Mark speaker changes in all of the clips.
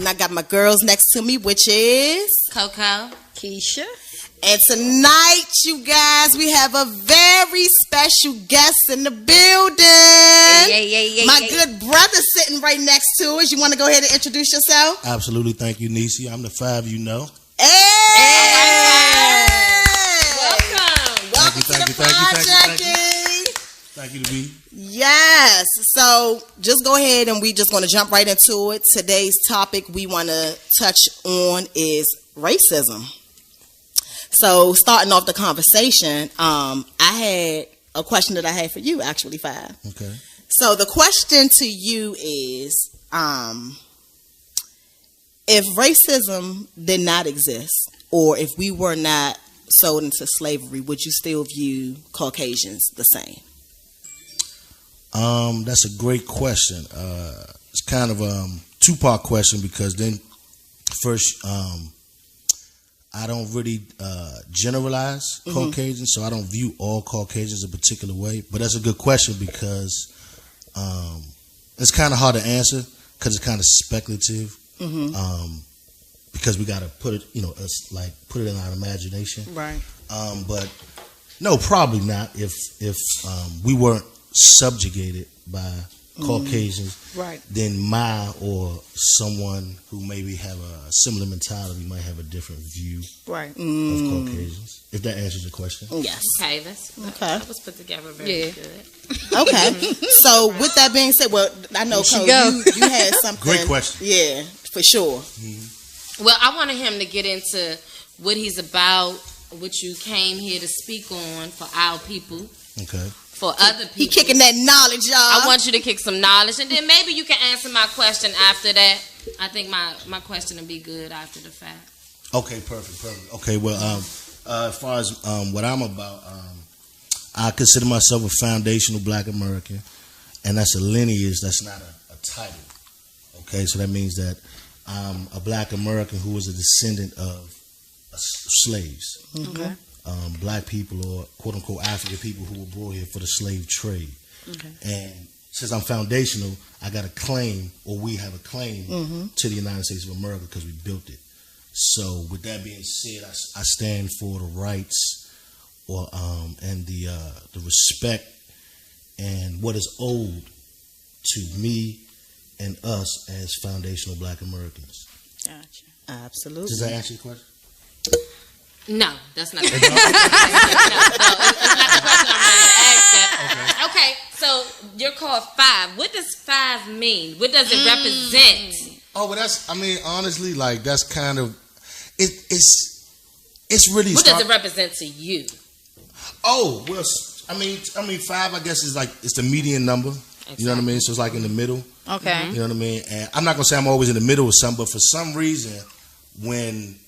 Speaker 1: and I got my girls next to me, which is
Speaker 2: Coco,
Speaker 3: Keisha.
Speaker 1: And tonight, you guys, we have a very special guest in the building. My good brother sitting right next to us. You want to go ahead and introduce yourself?
Speaker 4: Absolutely. Thank you, Niecy. I'm the 5 you know.
Speaker 1: Hey!
Speaker 4: Welcome
Speaker 1: to the Podjunkie.
Speaker 4: Thank you to be.
Speaker 1: Yes. So just go ahead and we just going to jump right into it. Today's topic we want to touch on is racism. So starting off the conversation, I had a question that I had for you, actually, Five.
Speaker 4: Okay.
Speaker 1: So the question to you is, if racism did not exist, or if we were not sold into slavery, would you still view Caucasians the same?
Speaker 4: That's a great question. It's kind of a two-part question because then first, I don't really generalize Caucasians, so I don't view all Caucasians a particular way. But that's a good question because it's kind of hard to answer because it's kind of speculative. Because we got to put it, put it in our imagination.
Speaker 1: Right.
Speaker 4: But no, probably not. If we weren't subjugated by Caucasians,
Speaker 1: right,
Speaker 4: then my or someone who maybe have a similar mentality might have a different view,
Speaker 1: right,
Speaker 4: of Caucasians. If that answers your question.
Speaker 1: Yes.
Speaker 2: Okay, that was put together very good.
Speaker 1: Okay. So with that being said, well, I know Cole, you had something.
Speaker 4: Great question.
Speaker 1: Yeah, for sure.
Speaker 2: Well, I wanted him to get into what he's about, what you came here to speak on for our people.
Speaker 4: Okay.
Speaker 2: For other people.
Speaker 1: He kicking that knowledge, y'all.
Speaker 2: I want you to kick some knowledge, and then maybe you can answer my question after that. I think my question will be good after the fact.
Speaker 4: Okay, perfect. Okay, well, as far as what I'm about, I consider myself a foundational Black American, and that's a lineage. That's not a title. Okay, so that means that I'm a Black American who was a descendant of slaves.
Speaker 1: Okay.
Speaker 4: Black people or quote unquote African people who were brought here for the slave trade.
Speaker 1: Okay.
Speaker 4: And since I'm foundational, I got a claim, or we have a claim to the United States of America because we built it. So with that being said, I stand for the rights or and the respect and what is owed to me and us as foundational Black Americans.
Speaker 1: Gotcha. Absolutely.
Speaker 4: Does that answer your question?
Speaker 2: No, that's not the question. No, it's not the question I'm ready to ask you. Okay, so you're called 5. What does 5 mean? What does it represent?
Speaker 4: Oh, well, honestly, like, that's kind of, it's really.
Speaker 2: What does it represent to you?
Speaker 4: Oh, well, I mean, 5, I guess, is like, it's the median number. Exactly. You know what I mean? So it's like in the middle.
Speaker 1: Okay.
Speaker 4: You know what I mean? And I'm not going to say I'm always in the middle of something, but for some reason, when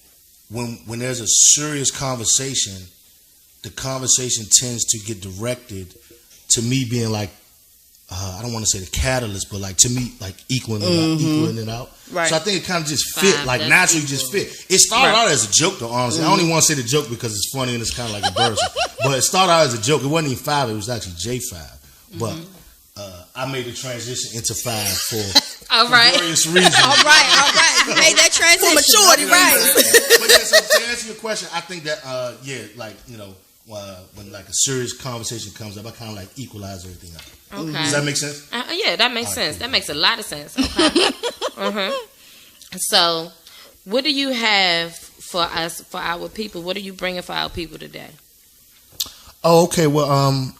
Speaker 4: there's a serious conversation, the conversation tends to get directed to me being like, I don't want to say the catalyst, but like to me, like equaling it out.
Speaker 1: Right.
Speaker 4: So I think it kind of just fit, like naturally just fit. It started out as a joke, though, honestly. I don't even want to say the joke because it's funny and it's kind of like embarrassing. But it started out as a joke. It wasn't even 5, it was actually J5. But I made the transition into 5 for various reasons.
Speaker 3: All right. You made that transition.
Speaker 1: For maturity, right.
Speaker 4: But yeah, so to answer your question, I think that, when like a serious conversation comes up, I kind of like equalize everything out.
Speaker 2: Okay.
Speaker 4: Does that make sense?
Speaker 2: Yeah, that makes sense. That makes a lot of sense. Okay. So, what do you have for us, for our people? What are you bringing for our people today?
Speaker 4: Oh, okay. Well,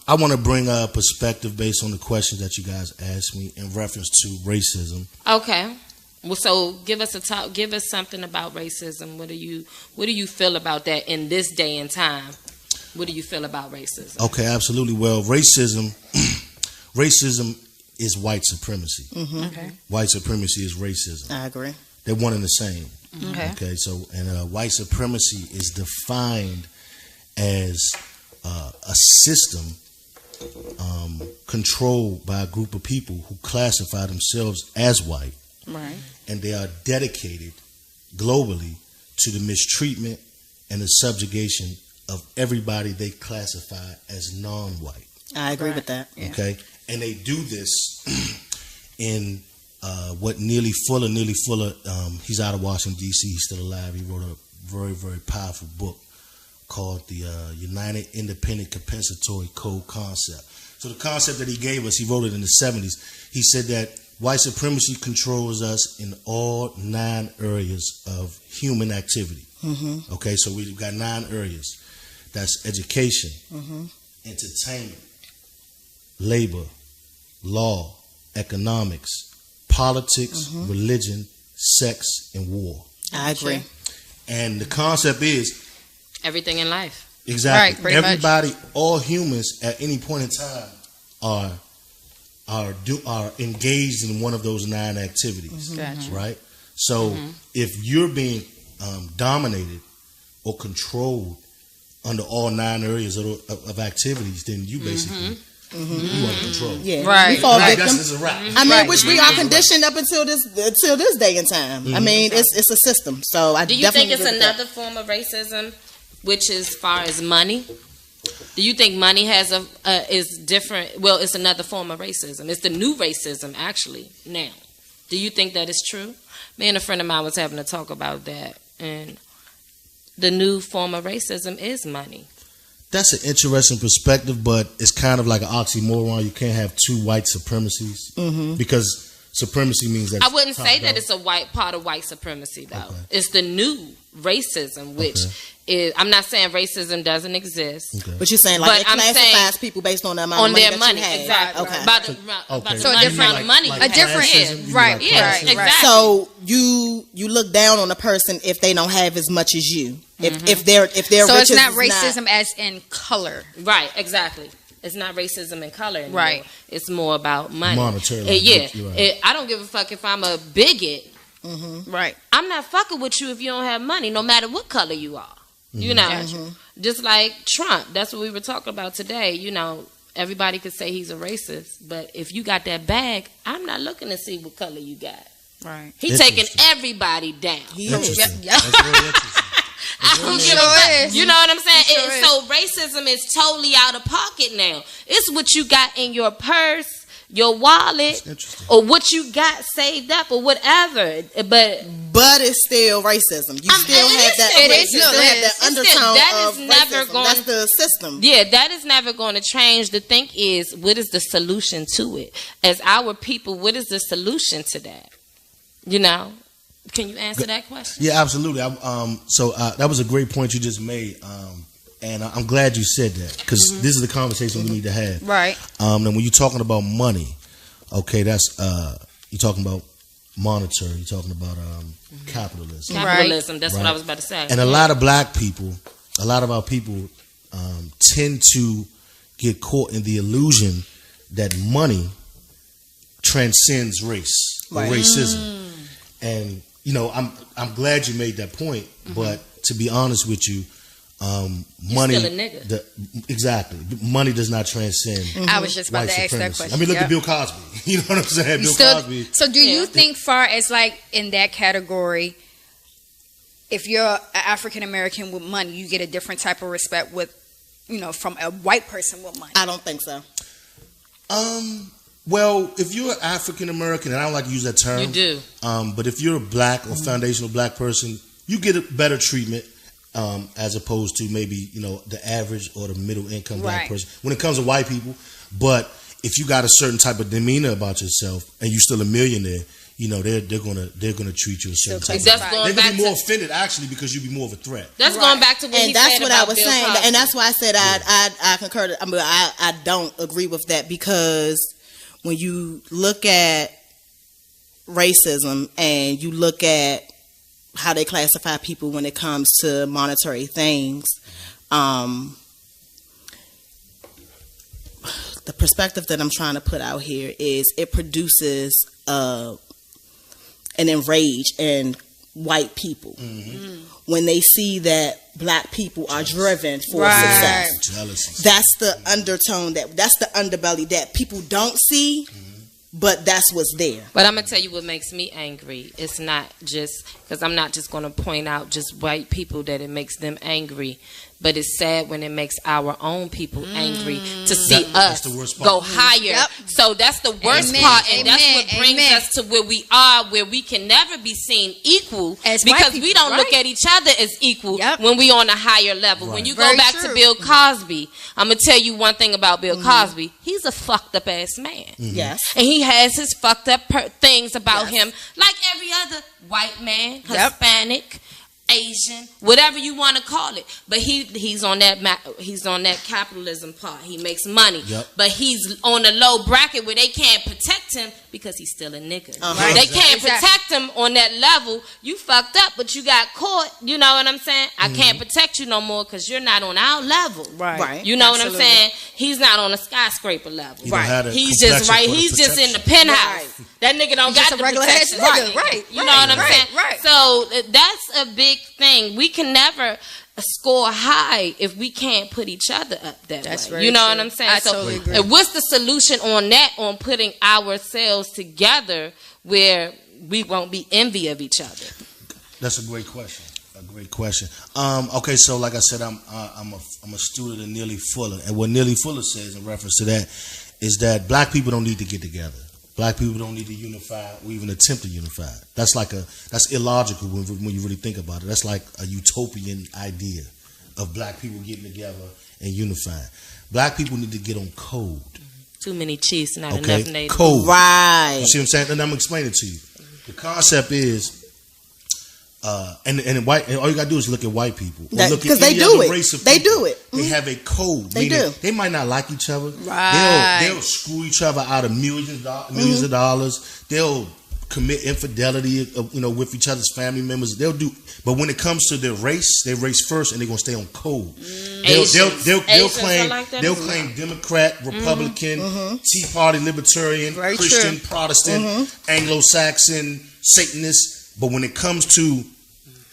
Speaker 4: I want to bring a perspective based on the questions that you guys asked me in reference to racism. Okay.
Speaker 2: Well, so give us give us something about racism. What do you feel about that in this day and time? What do you feel about racism?
Speaker 4: Okay, absolutely. Well, racism is white supremacy.
Speaker 1: Okay.
Speaker 4: White supremacy is racism.
Speaker 1: I agree.
Speaker 4: They're one and the same.
Speaker 1: Okay.
Speaker 4: Okay. So, and white supremacy is defined as a system controlled by a group of people who classify themselves as white.
Speaker 1: Right.
Speaker 4: And they are dedicated globally to the mistreatment and the subjugation of everybody they classify as non-white.
Speaker 1: I agree with that.
Speaker 4: Yeah. Okay. And they do this in what Neely Fuller. He's out of Washington D.C. He's still alive. He wrote a very, very powerful book called the United Independent Compensatory Code Concept. So the concept that he gave us, he wrote it in the 70s. He said that white supremacy controls us in all 9 areas of human activity. Mm-hmm. Okay, so we've got 9 areas. That's education, entertainment, labor, law, economics, politics, religion, sex, and war.
Speaker 1: I agree.
Speaker 4: And the concept is
Speaker 2: everything in life.
Speaker 4: Exactly.
Speaker 3: Right,
Speaker 4: everybody, all humans at any point in time are engaged in one of those 9 activities.
Speaker 3: Gotcha.
Speaker 4: Right? So if you're being dominated or controlled under all 9 areas of activities, then you basically you under control.
Speaker 1: Yeah,
Speaker 3: Right.
Speaker 1: We fall
Speaker 4: Right,
Speaker 1: victim.
Speaker 4: that's a wrap.
Speaker 1: I mean, which we are conditioned up until this day and time. I mean, it's a system. So I
Speaker 2: Do you
Speaker 1: definitely
Speaker 2: think it's
Speaker 1: agree with that.
Speaker 2: another form of racism, which is as far as money? Do you think money has is different? Well, it's another form of racism. It's the new racism, actually, now. Do you think that is true? Me and a friend of mine was having a talk about that, and the new form of racism is money.
Speaker 4: That's an interesting perspective, but it's kind of like an oxymoron. You can't have 2 white supremacies because supremacy means that
Speaker 2: I wouldn't say that
Speaker 4: top-down.
Speaker 2: it's a white supremacy, though.
Speaker 4: Okay.
Speaker 2: It's the new racism, which is, I'm not saying racism doesn't exist.
Speaker 4: Okay.
Speaker 1: But you're saying like
Speaker 2: But
Speaker 1: it
Speaker 2: I'm
Speaker 1: classifies
Speaker 2: saying
Speaker 1: people based on the amount
Speaker 2: On
Speaker 1: of money
Speaker 2: their
Speaker 1: that
Speaker 2: money,
Speaker 1: you have.
Speaker 2: exactly.
Speaker 1: Okay.
Speaker 2: About the
Speaker 4: Okay.
Speaker 3: So a
Speaker 2: amount
Speaker 3: different-
Speaker 2: of money.
Speaker 3: a different-
Speaker 4: classism, you
Speaker 3: right,
Speaker 4: like
Speaker 2: Yeah,
Speaker 3: right,
Speaker 2: exactly.
Speaker 3: right.
Speaker 1: So you look down on a person if they don't have as much as you. If they're
Speaker 3: So it's
Speaker 1: riches
Speaker 3: not
Speaker 1: is
Speaker 3: racism as in color.
Speaker 2: Right, exactly. It's not racism in color anymore.
Speaker 3: Right.
Speaker 2: It's more about money.
Speaker 4: Monetary,
Speaker 2: Yeah.
Speaker 4: you're right.
Speaker 2: I don't give a fuck if I'm a bigot.
Speaker 3: Right.
Speaker 2: I'm not fucking with you if you don't have money, no matter what color you are. You know, just like Trump. That's what we were talking about today. You know, everybody could say he's a racist, but if you got that bag, I'm not looking to see what color you got.
Speaker 3: Right.
Speaker 2: He taking
Speaker 4: Interesting.
Speaker 2: everybody down.
Speaker 4: Interesting.
Speaker 3: Yep.
Speaker 4: That's very interesting.
Speaker 2: I don't give a
Speaker 3: sure
Speaker 2: fuck.
Speaker 3: is.
Speaker 2: You know what I'm saying?
Speaker 3: It sure
Speaker 2: And so racism is totally out of pocket now. It's what you got in your purse, your wallet,
Speaker 4: Interesting.
Speaker 2: or what you got saved up, or whatever. But
Speaker 1: it's still racism. You still
Speaker 2: it
Speaker 1: have
Speaker 2: is
Speaker 1: that.
Speaker 2: still
Speaker 3: It
Speaker 1: you
Speaker 3: is.
Speaker 1: still
Speaker 3: No,
Speaker 1: have
Speaker 3: it
Speaker 1: that
Speaker 3: is.
Speaker 2: It's
Speaker 1: undertone
Speaker 2: still- that
Speaker 1: of
Speaker 2: is never
Speaker 1: racism.
Speaker 2: going-
Speaker 1: That's the system.
Speaker 2: yeah, that is never going to change. The thing is, what is the solution to it? As our people, what is the solution to that? You know, can you answer that question?
Speaker 4: Yeah, absolutely. So that was a great point you just made, and I'm glad you said that because this is the conversation we need to have.
Speaker 3: Right.
Speaker 4: And when you're talking about money, okay, that's you're talking about monetary. You're talking about capitalism,
Speaker 2: Capitalism. That's what
Speaker 4: Right.
Speaker 2: I was about to say.
Speaker 4: and a lot of black people, a lot of our people tend to get caught in the illusion that money transcends race or
Speaker 1: Right.
Speaker 4: racism. And you know, I'm glad you made that point. But to be honest with you, money,
Speaker 2: still a nigga.
Speaker 4: Exactly, money does not transcend.
Speaker 3: I was just about
Speaker 4: white
Speaker 3: to ask that
Speaker 4: supremacy.
Speaker 3: question.
Speaker 4: I mean, look
Speaker 3: Yep.
Speaker 4: at Bill Cosby. You know what I'm saying? Bill
Speaker 3: Still-
Speaker 4: Cosby.
Speaker 3: So do you
Speaker 2: Yeah.
Speaker 3: think far as like in that category, if you're an African American with money, you get a different type of respect with, from a white person with money?
Speaker 1: I don't think so.
Speaker 4: Well, if you're African American, and I don't like to use that term,
Speaker 2: You do.
Speaker 4: but if you're a black or foundational black person, you get a better treatment as opposed to maybe the average or the middle income black
Speaker 3: Right.
Speaker 4: person when it comes to white people. But if you got a certain type of demeanor about yourself and you're still a millionaire, they're gonna treat you a certain type.
Speaker 2: That's
Speaker 3: Right.
Speaker 2: going
Speaker 4: They're
Speaker 2: back
Speaker 4: gonna be more
Speaker 2: to.
Speaker 4: offended actually because you'd be more of a threat.
Speaker 2: That's
Speaker 3: Right.
Speaker 2: going back to what he
Speaker 1: And that's
Speaker 2: said
Speaker 1: what
Speaker 2: about
Speaker 1: I was
Speaker 2: Bill
Speaker 1: saying,
Speaker 2: Cosby.
Speaker 1: and that's why I said I concurred. I mean, I don't agree with that because when you look at racism and you look at how they classify people when it comes to monetary things, the perspective that I'm trying to put out here is it produces an enrage in white people when they see that black people are driven for
Speaker 3: Right.
Speaker 1: success.
Speaker 4: Jealousy.
Speaker 1: That's the undertone that's the underbelly that people don't see, but that's what's there.
Speaker 2: But I'm gonna tell you what makes me angry. It's not just because I'm not just gonna point out just white people that it makes them angry. But it's sad when it makes our own people angry to see us go higher.
Speaker 3: Yep.
Speaker 2: So that's the worst part, and that's what brings us to where we are, where we can never be seen equal
Speaker 3: as
Speaker 2: because we don't look at each other as equal when we on a higher level. When you go
Speaker 3: Very
Speaker 2: back
Speaker 3: true.
Speaker 2: to Bill Cosby, I'm gonna tell you one thing about Bill Cosby. He's a fucked up ass man.
Speaker 1: Yes.
Speaker 2: And he has his fucked up things about him, like every other white man, Hispanic, Asian, whatever you want to call it. But he's on that capitalism part. He makes money, but he's on a low bracket where they can't protect him because he's still a nigga. They can't protect him on that level. You fucked up, but you got caught. You know what I'm saying? I can't protect you no more because you're not on our level.
Speaker 3: Right.
Speaker 2: You know what I'm saying? He's not on a skyscraper level.
Speaker 4: Right.
Speaker 2: He's just He's just in the penthouse. That nigga don't got
Speaker 3: a
Speaker 2: the
Speaker 3: regular
Speaker 2: protection.
Speaker 3: ass nigga. Right.
Speaker 2: You know what I'm saying?
Speaker 3: Right.
Speaker 2: So that's a big thing. We can never score high if we can't put each other up that way. You know what I'm saying?
Speaker 3: I totally agree.
Speaker 2: What's the solution on that? On putting ourselves together where we won't be envy of each other.
Speaker 4: That's a great question. Okay, so like I said, I'm a student of Neely Fuller, and what Neely Fuller says in reference to that is that black people don't need to get together. Black people don't need to unify or even attempt to unify. That's illogical when you really think about it. That's like a utopian idea of black people getting together and unifying. Black people need to get on code.
Speaker 2: Too many chiefs, not enough natives.
Speaker 4: Code.
Speaker 1: Right.
Speaker 4: You see what I'm saying? And I'm explaining it to you. The concept is, and all you gotta do is look at white people.
Speaker 1: Because they do it. They do it.
Speaker 4: They have a code.
Speaker 1: They do.
Speaker 4: They might not like each other.
Speaker 3: Right.
Speaker 4: They'll screw each other out of millions of dollars. They'll commit infidelity, with each other's family members. They'll do. But when it comes to their race, they race first, and they're gonna stay on code. They'll claim Democrat, Republican, Tea Party, Libertarian, Christian, Protestant, Anglo-Saxon, Satanist. But when it comes to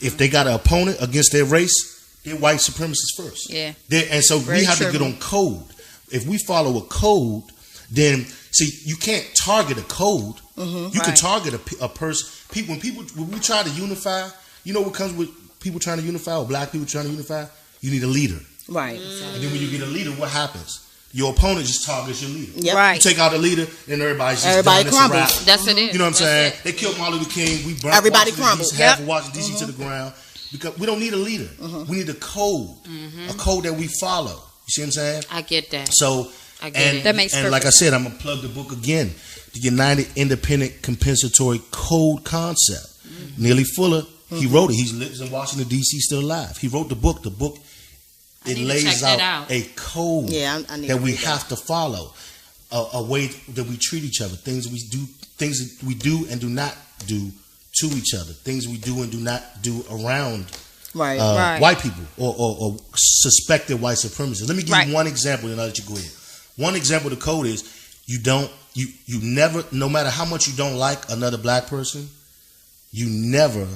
Speaker 4: if they got an opponent against their race, they're white supremacists first.
Speaker 3: Yeah.
Speaker 4: And so we have to get on code. If we follow a code, then you can't target a code. You can target a person. When we try to unify, you know what comes with people trying to unify or black people trying to unify? You need a leader.
Speaker 1: Right.
Speaker 4: And then when you get a leader, what happens? Your opponent just targets your leader.
Speaker 1: Yep.
Speaker 3: Right.
Speaker 4: You take out the leader, then everybody crumbles.
Speaker 2: That's it.
Speaker 4: You know what I'm saying? They killed Martin Luther King. We burned
Speaker 1: Everybody crumbles.
Speaker 4: Half of Washington D.C. to the ground because we don't need a leader. We need a code, a code that we follow. You see what I'm saying?
Speaker 2: I get that.
Speaker 4: So
Speaker 2: I get it.
Speaker 3: That makes
Speaker 4: and
Speaker 3: perfect
Speaker 4: like I said, I'm gonna plug the book again, the United Independent Compensatory Code Concept. Neely Fuller, he wrote it. He lives in Washington D.C. still alive. He wrote the book. It lays out a code that we have to follow, a way that we treat each other, things that we do and do not do to each other, things we do and do not do around white people or suspected white supremacists. Let me give you one example, and I'll let you go ahead. One example of the code is you never, no matter how much you don't like another black person, you never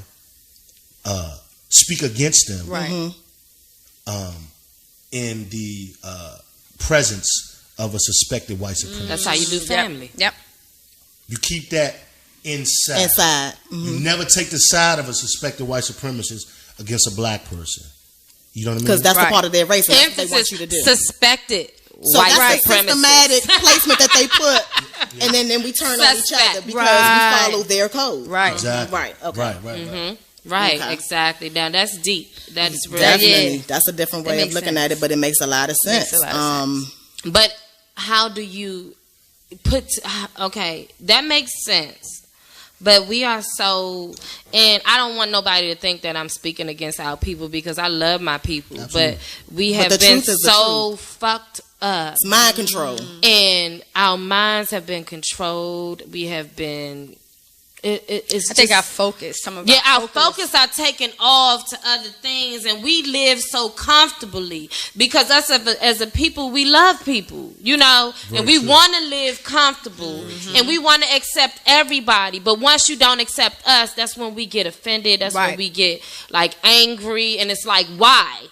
Speaker 4: speak against them.
Speaker 3: Right.
Speaker 4: In the presence of a suspected white supremacist.
Speaker 2: That's how you do family.
Speaker 3: Yep.
Speaker 4: You keep that inside. You never take the side of a suspected white supremacist against a black person. You know what I mean?
Speaker 1: Because that's the part of their race and that's what they want you to do.
Speaker 2: Suspected
Speaker 1: so
Speaker 2: white
Speaker 1: that's
Speaker 2: supremacist.
Speaker 1: a systematic placement that they put, and then we turn on each other because we follow their code.
Speaker 3: Right.
Speaker 4: Exactly.
Speaker 1: Right. Okay.
Speaker 4: Right.
Speaker 2: Right,
Speaker 1: Okay.
Speaker 2: exactly. Now that's deep. That's really
Speaker 1: Definitely. That's a different way of looking
Speaker 3: sense.
Speaker 1: at it, but it makes a lot of sense.
Speaker 3: Makes a lot of sense.
Speaker 2: But how do you put? Okay, that makes sense. But we are so, and I don't want nobody to think that I'm speaking against our people because I love my people.
Speaker 4: Absolutely.
Speaker 2: But we have been so fucked up.
Speaker 1: It's mind control.
Speaker 2: And our minds have been controlled. We have been. It's
Speaker 3: I think
Speaker 2: just,
Speaker 3: our focus,
Speaker 2: our focus are taken off to other things, and we live so comfortably because us as a people, we love people, and we want to live comfortable, and we want to accept everybody. But once you don't accept us, that's when we get offended. That's when we get angry, and it's like, why?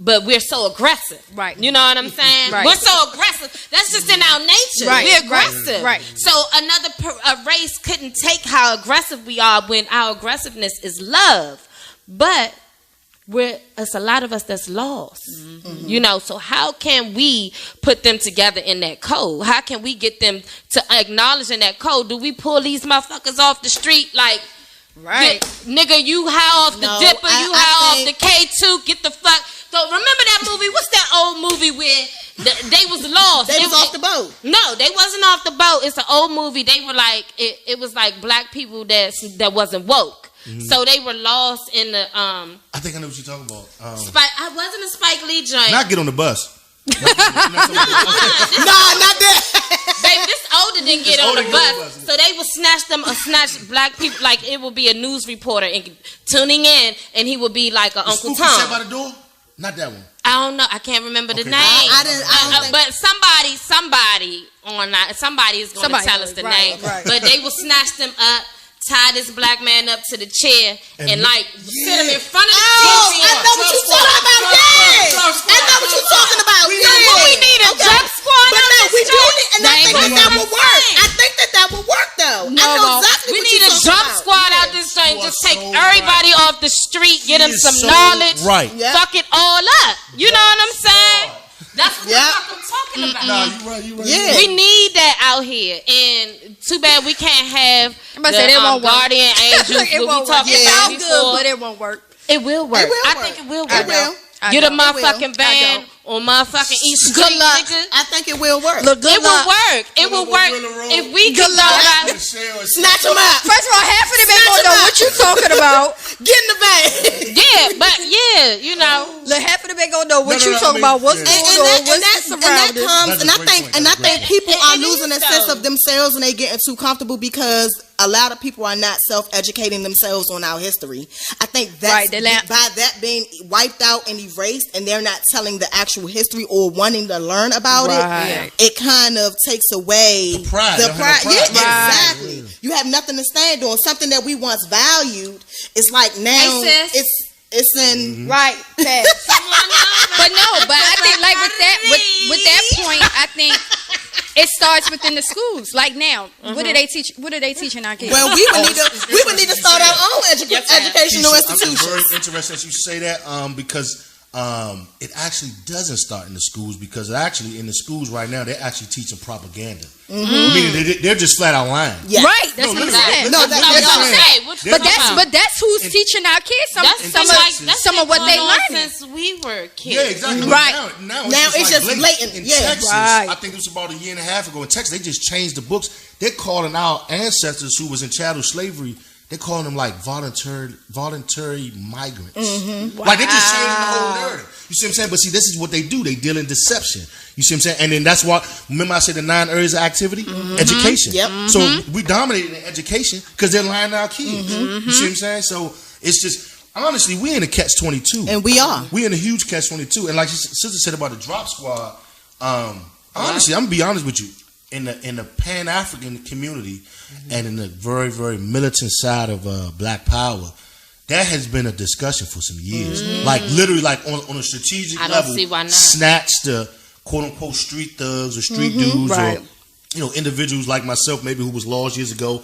Speaker 2: But we're so aggressive.
Speaker 3: Right.
Speaker 2: You know what I'm saying?
Speaker 3: Right.
Speaker 2: We're so aggressive. That's just in our nature.
Speaker 3: Right.
Speaker 2: We're aggressive.
Speaker 3: Right.
Speaker 2: So a race couldn't take how aggressive we are when our aggressiveness is love. But it's a lot of us that's lost. So how can we put them together in that code? How can we get them to acknowledge in that code? Do we pull these motherfuckers off the street like,
Speaker 3: right,
Speaker 2: nigga, you high off the dipper, you high off the K2, get the fuck. So remember that movie? What's that old movie where they was lost?
Speaker 1: They was off the boat.
Speaker 2: No, they wasn't off the boat. It's an old movie. They were like, it was like black people that wasn't woke. So they were lost in the
Speaker 4: I think I know what you're talking about.
Speaker 2: I wasn't a Spike Lee joint.
Speaker 4: Not Get on the Bus.
Speaker 1: No, not that.
Speaker 2: Baby, this older than Get on the Bus. So they would snatch black people. Like it would be a news reporter and tuning in, and he would be like an Uncle Tom.
Speaker 4: Sat by the door? Not that one.
Speaker 2: I don't know. I can't remember the name.
Speaker 1: I don't
Speaker 2: but somebody is going to tell us the name.
Speaker 3: Right.
Speaker 2: But they will snatch them up, tie this black man up to the chair, and sit him in front of the TV.
Speaker 1: I know what you're talking about. Yeah, I know what you're talking about.
Speaker 2: So we need a jump squad.
Speaker 1: But no, we do need, and I think that would work. I think that would work though. I know exactly
Speaker 2: we
Speaker 1: what
Speaker 2: need
Speaker 1: you're
Speaker 2: a
Speaker 1: talking
Speaker 2: jump
Speaker 1: about.
Speaker 2: squad out this joint. Just take everybody off the street, get them some knowledge, fuck it all up. You know what I'm saying? That's what I'm talking about.
Speaker 4: Nah, you right.
Speaker 1: Yeah.
Speaker 2: We need that out here, and too bad we can't have
Speaker 3: won't
Speaker 2: guardian angels.
Speaker 3: It won't work. It sounds good, but it won't work.
Speaker 2: It will work. I think it will work. Get a motherfucking van on motherfucking East Street.
Speaker 1: Good luck. I think it will work.
Speaker 2: It will work. It will work if we can go out.
Speaker 1: Snatch them up.
Speaker 3: First of all, half of them ain't gonna know what you talking about.
Speaker 1: Get in the van.
Speaker 3: Look, half of them ain't gonna know what you talking about. What's going on? What's surrounding?
Speaker 1: And I think people are losing a sense of themselves, and they getting too comfortable because a lot of people are not self-educating themselves on our history. I think that's by that being wiped out and erased, and they're not telling the actual history or wanting to learn about it. It kind of takes away
Speaker 4: the pride.
Speaker 1: Yeah, exactly. You have nothing to stand on. Something that we once valued is like now it's in
Speaker 3: right. But I think like with that point, I think it starts within the schools. Like now, what do they teach? What are they teaching our kids?
Speaker 1: Well, we would need to start our own educational institutions.
Speaker 4: Very interesting that you say that because it actually doesn't start in the schools, because actually in the schools right now they're actually teaching propaganda. Meaning they're just flat out lying.
Speaker 1: Yes.
Speaker 3: Right, that's what I'm saying. But that's who's teaching our kids some of what they learned
Speaker 2: since we were kids.
Speaker 4: Yeah, exactly.
Speaker 3: Right.
Speaker 4: Now
Speaker 1: it's just blatant.
Speaker 4: In Texas, I think it was about a year and a half ago in Texas, they just changed the books. They're calling our ancestors who was in chattel slavery, they're calling them like voluntary migrants. Like they just changing the whole narrative. You see what I'm saying? But see, this is what they do. They deal in deception. You see what I'm saying? And then that's why, remember I said the 9 areas of activity? Education.
Speaker 1: Yep.
Speaker 4: So we dominate in education because they're lying to our kids. You see what I'm saying? So it's just, honestly, we in a catch-22.
Speaker 1: And we are.
Speaker 4: We in a huge catch-22. And like sister said about the drop squad, honestly, I'm going to be honest with you. In the Pan-African community and in the very, very militant side of Black Power, that has been a discussion for some years. Like literally, like on a strategic level,
Speaker 2: I don't see why not.
Speaker 4: Snatch the quote-unquote street thugs or street dudes or individuals like myself, maybe who was lost years ago,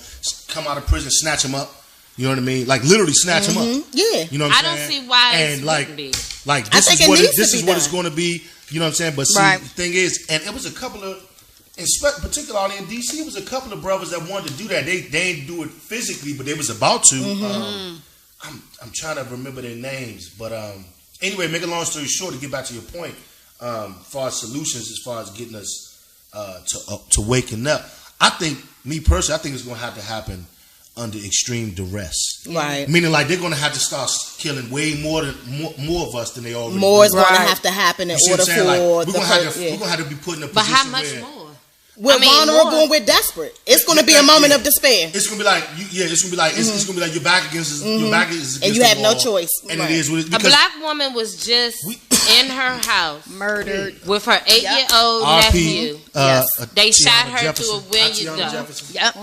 Speaker 4: come out of prison, snatch them up. You know what I mean? Like literally snatch them up.
Speaker 1: Yeah.
Speaker 4: You know what I'm saying?
Speaker 2: I don't see why
Speaker 4: and
Speaker 2: it
Speaker 4: like,
Speaker 2: wouldn't be.
Speaker 4: Like this is what it's going to be. You know what I'm saying? But see, the thing is, and it was a couple of, particularly in DC, it was a couple of brothers that wanted to do that. They didn't do it physically, but they was about to. I'm trying to remember their names, but anyway, make a long story short, to get back to your point, as far as solutions, as far as getting us to waking up, I think, me personally, I think it's going to have to happen under extreme duress.
Speaker 1: Right.
Speaker 4: Meaning, like, they're going to have to start killing way more of us than they already
Speaker 1: More is
Speaker 4: do.
Speaker 1: going to have to happen in order for
Speaker 4: we're going to have to be put in a position.
Speaker 2: But how much more?
Speaker 1: We're vulnerable and we're desperate. It's going to be a moment of despair.
Speaker 4: It's going to be like, it's going to be like, it's going to be like your back against your back is against
Speaker 1: and you have no choice.
Speaker 4: And it is what it is.
Speaker 2: A black woman was just in her house,
Speaker 3: murdered
Speaker 2: with her 8-year-old nephew. They shot her to a window.
Speaker 3: Yep.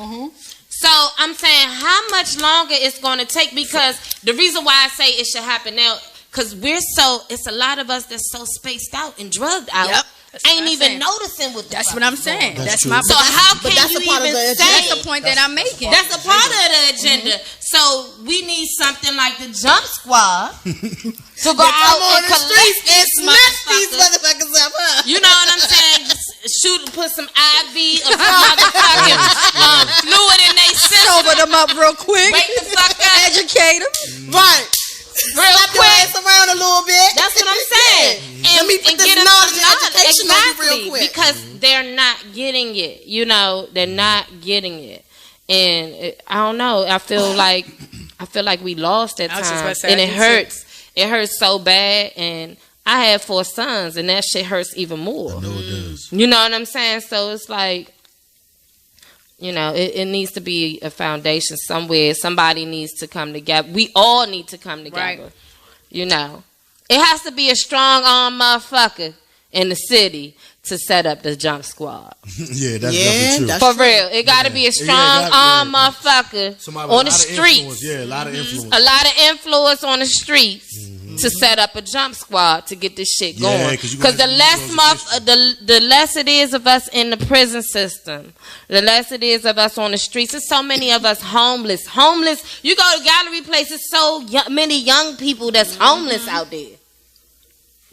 Speaker 2: So I'm saying, how much longer it's going to take? Because the reason why I say it should happen now, because it's a lot of us that's so spaced out and drugged out. Yep. Ain't even noticing what
Speaker 3: that's what I'm saying. That's
Speaker 1: my.
Speaker 2: So how can you even say?
Speaker 3: That's the point that I'm making.
Speaker 2: That's a part of the agenda. So So we need something like the Jump Squad to go out
Speaker 1: on
Speaker 2: and
Speaker 1: the streets
Speaker 2: collect
Speaker 1: and snatch these
Speaker 2: motherfuckers.
Speaker 1: motherfuckers up, huh?
Speaker 2: You know what I'm saying? Put some IV or some motherfucking fluid in their system.
Speaker 3: Sober them up real quick.
Speaker 2: Wake the fuck up.
Speaker 3: Educate them.
Speaker 1: Right.
Speaker 2: Real
Speaker 1: Slap your
Speaker 2: quick.
Speaker 1: ass around a little bit.
Speaker 2: That's what I'm saying.
Speaker 1: Let me put this
Speaker 2: get 'em
Speaker 1: knowledge
Speaker 2: some
Speaker 1: and education on you
Speaker 2: exactly,
Speaker 1: real quick.
Speaker 2: because they're not getting it. You know, they're not getting it, and I don't know. I feel like we lost at
Speaker 3: I was just about
Speaker 2: times,
Speaker 3: to say,
Speaker 2: and
Speaker 3: I
Speaker 2: it
Speaker 3: do
Speaker 2: hurts. It hurts so bad, and I have 4 sons, and that shit hurts even more.
Speaker 4: I know it does.
Speaker 2: You know what I'm saying? So it's like, you know, it needs to be a foundation somewhere. Somebody needs to come together. We all need to come together.
Speaker 3: Right.
Speaker 2: You know, it has to be a strong arm motherfucker in the city to set up the Jump Squad.
Speaker 4: Yeah, that's
Speaker 1: Yeah,
Speaker 4: definitely true.
Speaker 1: that's
Speaker 2: For real, it got to be a strong arm motherfucker
Speaker 4: Somebody with
Speaker 2: on
Speaker 4: a
Speaker 2: the
Speaker 4: lot of
Speaker 2: streets.
Speaker 4: influence. Yeah, a lot of influence.
Speaker 2: A lot of influence on the streets to set up a Jump Squad to get this shit
Speaker 4: Yeah,
Speaker 2: going.
Speaker 4: 'cause you
Speaker 2: Because the
Speaker 4: gonna
Speaker 2: less
Speaker 4: use those
Speaker 2: the less it is of us in the prison system, the less it is of us on the streets. There's so many of us homeless. You go to gallery places, many young people that's homeless out there.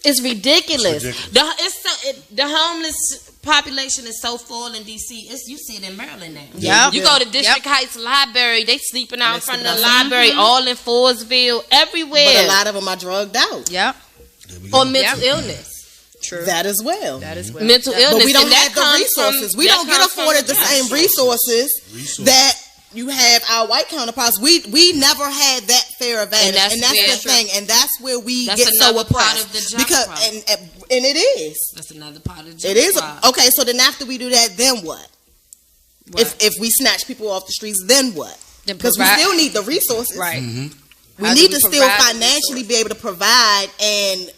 Speaker 2: It's ridiculous. The homeless population is so full in DC. You see it in Maryland now.
Speaker 3: Yeah.
Speaker 2: You go to District Heights Library, they sleeping out in front of the library, all in Forestville, everywhere.
Speaker 1: But a lot of them are drugged out.
Speaker 3: Yep.
Speaker 2: Or mental illness.
Speaker 3: True.
Speaker 1: That as well.
Speaker 3: That is well.
Speaker 2: Mental illness.
Speaker 1: But we don't
Speaker 2: and that
Speaker 1: have the
Speaker 2: comes
Speaker 1: resources.
Speaker 2: from-
Speaker 1: We
Speaker 2: that
Speaker 1: don't get
Speaker 2: comes from
Speaker 1: afforded the same resources that you have our white counterparts. We never had that fair advantage, and that's the thing, and that's where we
Speaker 2: That's
Speaker 1: get so
Speaker 2: another part
Speaker 1: oppressed
Speaker 2: of the Jump
Speaker 1: because
Speaker 2: Squad.
Speaker 1: and it is.
Speaker 2: That's another part of the Jump
Speaker 1: It is
Speaker 2: Squad.
Speaker 1: okay. So then after we do that, then what? If we snatch people off the streets, then what?
Speaker 3: Then
Speaker 1: Because we
Speaker 3: provide-
Speaker 1: still need the resources.
Speaker 3: Right.
Speaker 1: We
Speaker 3: How do
Speaker 1: need
Speaker 3: we
Speaker 1: to still
Speaker 3: provide the
Speaker 1: financially be able to provide and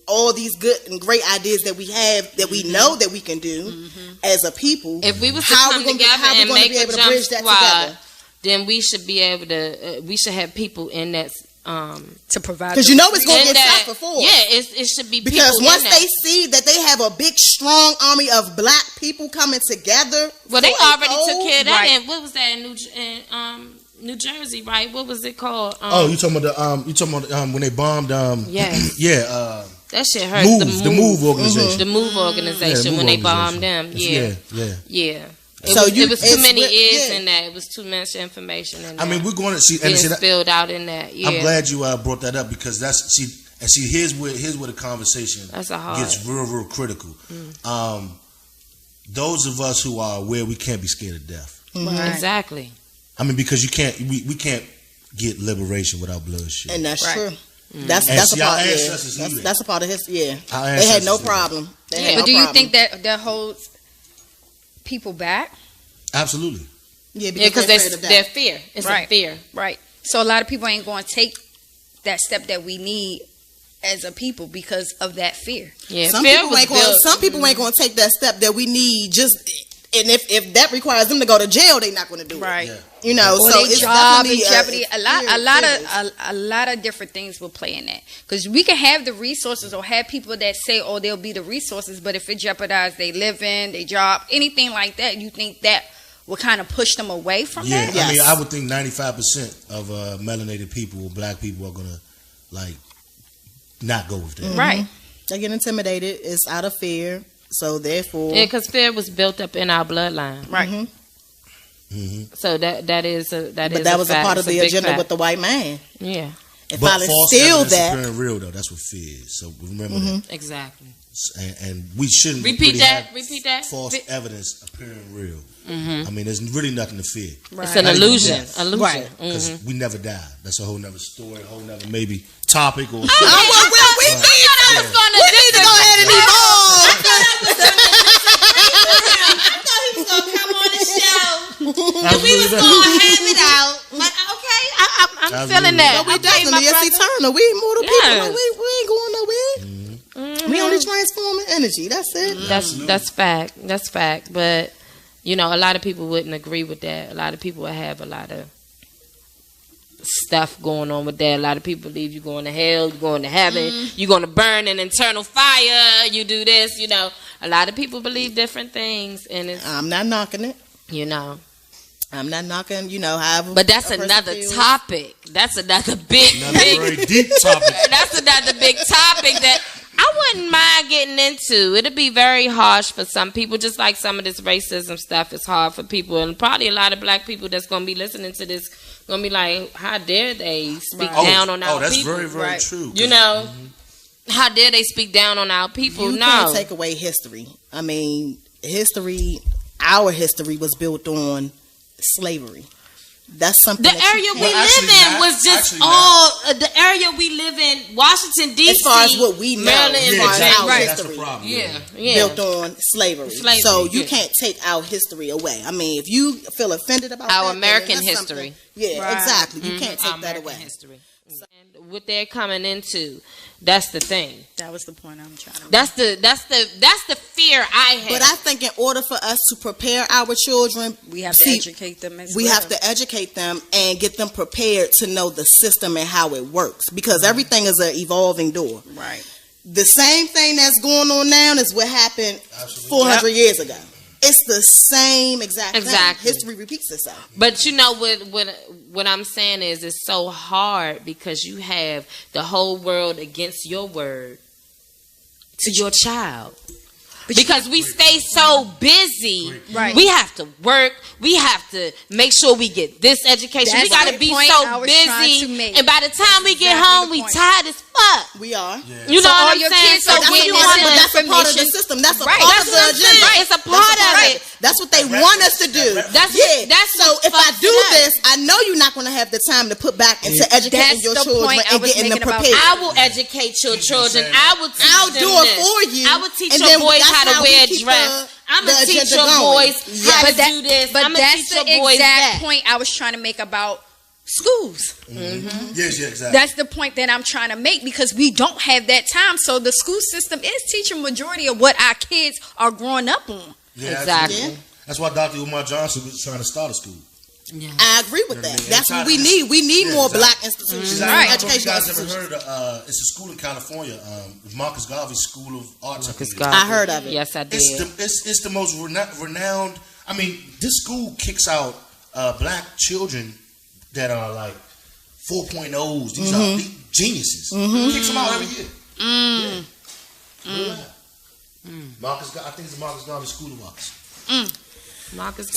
Speaker 1: all these good and great ideas that we have that we know that we can do as a people.
Speaker 2: If we was to
Speaker 1: how
Speaker 2: come
Speaker 1: we gonna
Speaker 2: together
Speaker 1: how we
Speaker 2: and
Speaker 1: gonna
Speaker 2: make
Speaker 1: be
Speaker 2: a
Speaker 1: able to
Speaker 2: Jump
Speaker 1: bridge that
Speaker 2: Squad,
Speaker 1: together?
Speaker 2: then we should be able to. We should have people in that.
Speaker 3: To provide.
Speaker 1: Because you know it's going to
Speaker 2: in
Speaker 1: get
Speaker 2: that-
Speaker 1: shot for force.
Speaker 2: Yeah, it should be
Speaker 1: Because
Speaker 2: people
Speaker 1: once
Speaker 2: in
Speaker 1: they
Speaker 2: that.
Speaker 1: see that they have a big, strong army of black people coming together,
Speaker 2: Well, they
Speaker 1: for a
Speaker 2: already took
Speaker 1: code,
Speaker 2: care of that.
Speaker 3: right.
Speaker 2: And what was that in New Jersey? Right? What was it called?
Speaker 4: You talking about when they bombed?
Speaker 2: Yes.
Speaker 4: Yeah.
Speaker 2: That shit hurts.
Speaker 4: The Move organization.
Speaker 2: The Move organization
Speaker 4: Move
Speaker 2: when they
Speaker 4: organization.
Speaker 2: bombed them. Yeah.
Speaker 4: Yeah.
Speaker 2: It
Speaker 1: So
Speaker 2: was too
Speaker 1: it's
Speaker 2: many
Speaker 1: with-
Speaker 2: ears
Speaker 1: yeah.
Speaker 2: in that. It was too much information in that.
Speaker 4: I mean, we're going to see. And
Speaker 2: being
Speaker 4: see that,
Speaker 2: spilled out in that. Yeah.
Speaker 4: I'm glad you brought that up because here's where the conversation
Speaker 2: That's a hard.
Speaker 4: gets real critical. Those of us who are aware, we can't be scared of death.
Speaker 3: Right.
Speaker 2: Exactly.
Speaker 4: I mean, because we can't get liberation without bloodshed.
Speaker 1: and that's
Speaker 3: Right.
Speaker 1: true.
Speaker 2: Mm.
Speaker 1: That's
Speaker 4: And
Speaker 1: that's a
Speaker 4: see, our
Speaker 1: part. Yeah,
Speaker 4: ancestors knew that.
Speaker 1: that's a part of history. Yeah,
Speaker 4: Our
Speaker 1: they had no
Speaker 4: ancestors knew that.
Speaker 1: problem. They had
Speaker 2: Yeah.
Speaker 1: no
Speaker 3: But do you
Speaker 1: problem.
Speaker 3: think that holds people back?
Speaker 4: Absolutely.
Speaker 1: Yeah,
Speaker 2: Yeah, because
Speaker 1: they're afraid of
Speaker 2: they're
Speaker 1: death.
Speaker 2: fear. It's a
Speaker 3: Right.
Speaker 2: fear.
Speaker 3: Right. So a lot of people ain't going to take that step that we need as a people because of that fear.
Speaker 2: Yeah.
Speaker 1: Some
Speaker 2: fear
Speaker 1: people
Speaker 2: was
Speaker 1: ain't going.
Speaker 2: built-
Speaker 1: Some people ain't going to take that step that we need. Just and if that requires them to go to jail, they're not going to do it.
Speaker 3: Right.
Speaker 4: Yeah.
Speaker 1: You know,
Speaker 3: Or
Speaker 1: so
Speaker 3: their
Speaker 1: it's
Speaker 3: job in
Speaker 1: definitely
Speaker 3: jeopardy.
Speaker 1: fear.
Speaker 3: A lot of different things will play in that. Because we can have the resources or have people that say, "Oh, they'll be the resources," but if it jeopardizes their living, their job, anything like that, you think that will kind of push them away from
Speaker 4: Yeah.
Speaker 3: that?
Speaker 1: Yes.
Speaker 4: I mean, I would think 95% of melanated people or black people are gonna not go with that.
Speaker 3: Right.
Speaker 1: They get intimidated. It's out of fear. So therefore,
Speaker 2: Yeah, because fear was built up in our bloodline.
Speaker 3: Right.
Speaker 2: So that is
Speaker 1: but that was a
Speaker 2: fact.
Speaker 1: part of
Speaker 2: It's
Speaker 1: the
Speaker 2: big
Speaker 1: agenda
Speaker 2: fact.
Speaker 1: with the white man.
Speaker 2: Yeah,
Speaker 1: If
Speaker 4: But
Speaker 1: I
Speaker 4: false
Speaker 1: instill
Speaker 4: evidence
Speaker 1: that,
Speaker 4: appearing real though. That's what fear is. So remember that.
Speaker 2: exactly.
Speaker 4: And we shouldn't
Speaker 2: Repeat
Speaker 4: really
Speaker 2: that.
Speaker 4: have
Speaker 2: Repeat that.
Speaker 4: false evidence appearing real. I mean, there's really nothing to fear
Speaker 2: It's an
Speaker 4: Not even
Speaker 2: illusion.
Speaker 4: death.
Speaker 2: Illusion.
Speaker 1: Right.
Speaker 4: because we never die. That's a whole nother story, a whole nother maybe topic or.
Speaker 1: we need to go ahead and evolve.
Speaker 2: I thought he was gonna come on the show.
Speaker 4: Absolutely
Speaker 2: We was
Speaker 4: not.
Speaker 2: gonna have it out. But okay, I'm
Speaker 4: Absolutely.
Speaker 2: feeling that.
Speaker 1: But we
Speaker 2: Okay,
Speaker 1: definitely,
Speaker 2: my
Speaker 1: it's
Speaker 2: brother.
Speaker 1: eternal. We immortal
Speaker 2: Yes.
Speaker 1: people. We ain't going nowhere. We only transforming energy. That's it.
Speaker 2: That's fact. That's fact. But you know, a lot of people wouldn't agree with that. A lot of people would have a lot of stuff going on with that. A lot of people believe you're going to hell, you're going to heaven, you're going to burn an eternal fire. You do this, you know. A lot of people believe different things, and it's
Speaker 1: I'm not knocking it.
Speaker 2: you know.
Speaker 1: I'm not knocking, however.
Speaker 2: But that's
Speaker 1: a person
Speaker 2: another
Speaker 1: feels.
Speaker 2: topic. That's another big,
Speaker 4: Another very deep topic.
Speaker 2: That's another big topic that I wouldn't mind getting into. It'll be very harsh for some people, just like some of this racism stuff is hard for people. And probably a lot of black people that's going to be listening to this going to be like, how dare they speak down on our people?
Speaker 4: Oh, that's very, very true.
Speaker 2: How dare they speak down on our people?
Speaker 1: You can't take away history. I mean, our history was built on slavery. That's something.
Speaker 2: The area we live in was just the area we live in, Washington D.C.
Speaker 1: As far as what we know,
Speaker 2: Maryland,
Speaker 1: as far as our
Speaker 4: That's
Speaker 1: history,
Speaker 4: the problem.
Speaker 2: Yeah.
Speaker 1: built on slavery. So you can't take our history away. I mean, if you feel offended about
Speaker 2: our
Speaker 1: that,
Speaker 2: American
Speaker 1: then that's
Speaker 2: history,
Speaker 1: exactly. You can't take that
Speaker 2: American
Speaker 1: away.
Speaker 2: history. And what they're coming into, that's the thing.
Speaker 3: That was the point I'm trying to make.
Speaker 2: That's the fear I have.
Speaker 1: But I think in order for us to prepare our children,
Speaker 3: We have to educate them as well.
Speaker 1: we have to educate them and get them prepared to know the system and how it works, because everything is an evolving door.
Speaker 3: Right.
Speaker 1: The same thing that's going on now is what happened 400 years ago. It's the same exact thing. History repeats itself.
Speaker 2: But what I'm saying is, it's so hard because you have the whole world against your word to your child. Because we stay so busy,
Speaker 3: Right.
Speaker 2: We have to work. We have to make sure we get this education.
Speaker 3: That's
Speaker 2: we got to
Speaker 3: the
Speaker 2: be
Speaker 3: point I
Speaker 2: so
Speaker 3: was trying to
Speaker 2: busy,
Speaker 3: make.
Speaker 2: and by the time we get
Speaker 3: Exactly
Speaker 2: home,
Speaker 3: the
Speaker 2: we
Speaker 3: point.
Speaker 2: tired as fuck.
Speaker 1: We are.
Speaker 2: You know
Speaker 3: So all
Speaker 2: what I'm
Speaker 3: your
Speaker 2: saying?
Speaker 3: kids
Speaker 2: So
Speaker 3: are
Speaker 2: when
Speaker 3: getting
Speaker 2: you
Speaker 3: this
Speaker 2: want
Speaker 1: But
Speaker 2: to,
Speaker 1: that's a part of the system. That's a part
Speaker 2: that's
Speaker 1: of
Speaker 2: what
Speaker 1: the
Speaker 2: I'm saying.
Speaker 1: agenda.
Speaker 2: It's a part of it.
Speaker 1: That's what they want us to do.
Speaker 2: That's
Speaker 1: So
Speaker 2: what
Speaker 1: if I
Speaker 2: fucks
Speaker 1: do
Speaker 2: it up.
Speaker 1: this, I know you're not going to have the time to put back into educating
Speaker 3: That's
Speaker 1: your
Speaker 3: the
Speaker 1: children
Speaker 3: point I
Speaker 1: and
Speaker 3: was
Speaker 1: getting them
Speaker 3: making about-
Speaker 1: prepared.
Speaker 2: I will educate your children. I will teach
Speaker 1: I'll
Speaker 2: them
Speaker 1: do it
Speaker 2: this.
Speaker 1: for you.
Speaker 2: I will teach
Speaker 1: and
Speaker 2: your
Speaker 1: then
Speaker 2: boys
Speaker 1: that's
Speaker 2: how to
Speaker 1: we
Speaker 2: wear a
Speaker 1: keep
Speaker 2: dress. I'm
Speaker 1: the
Speaker 2: gonna teach
Speaker 1: agenda
Speaker 2: your
Speaker 1: going.
Speaker 2: boys
Speaker 1: Yes.
Speaker 2: how to
Speaker 3: But
Speaker 2: do this.
Speaker 3: But
Speaker 2: I'm gonna
Speaker 3: that's
Speaker 2: teach your
Speaker 3: the
Speaker 2: boys
Speaker 3: exact
Speaker 2: that.
Speaker 3: point I was trying to make about schools.
Speaker 4: Yes, exactly.
Speaker 3: That's the point that I'm trying to make, because we don't have that time. So the school system is teaching majority of what our kids are growing up on.
Speaker 4: Yeah,
Speaker 2: Exactly.
Speaker 4: absolutely. That's why Dr. Umar Johnson was trying to start a school.
Speaker 1: I agree with that.
Speaker 4: I mean?
Speaker 1: That's what we need. We need more black institutions,
Speaker 3: Right.
Speaker 4: You
Speaker 1: educational
Speaker 4: guys ever
Speaker 1: institutions.
Speaker 4: heard of, it's a school in California, Marcus Garvey's School of Arts. I believe.
Speaker 1: I heard of it.
Speaker 2: Yes, I did.
Speaker 4: It's the most renowned. I mean, this school kicks out black children that are like 4.0s. These are geniuses. Kicks them out every year. Yeah. I think it's the Marcus Garvey School of Arts.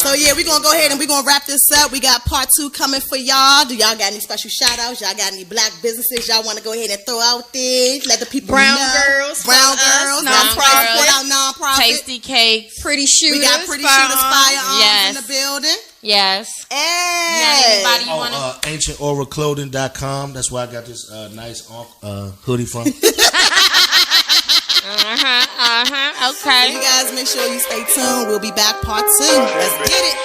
Speaker 1: So yeah, we're gonna go ahead and we're gonna wrap this up. We got part 2 coming for y'all. Do y'all got any special shout outs? Y'all got any black businesses y'all want to go ahead and throw out there? Let the people
Speaker 3: Brown
Speaker 1: know.
Speaker 3: Girls,
Speaker 1: Brown
Speaker 3: for us,
Speaker 1: Girls,
Speaker 3: nonprofit.
Speaker 1: Support our nonprofit.
Speaker 2: Tasty cakes.
Speaker 3: Pretty shooters.
Speaker 1: We got Pretty Shooters Firearms
Speaker 2: Yes.
Speaker 1: in the building.
Speaker 2: Yes.
Speaker 1: Hey.
Speaker 2: Anybody you want to?
Speaker 4: AncientAuraClothing.com. That's where I got this nice hoodie from.
Speaker 2: Okay.
Speaker 1: You guys make sure you stay tuned. We'll be back part 2. Let's get it.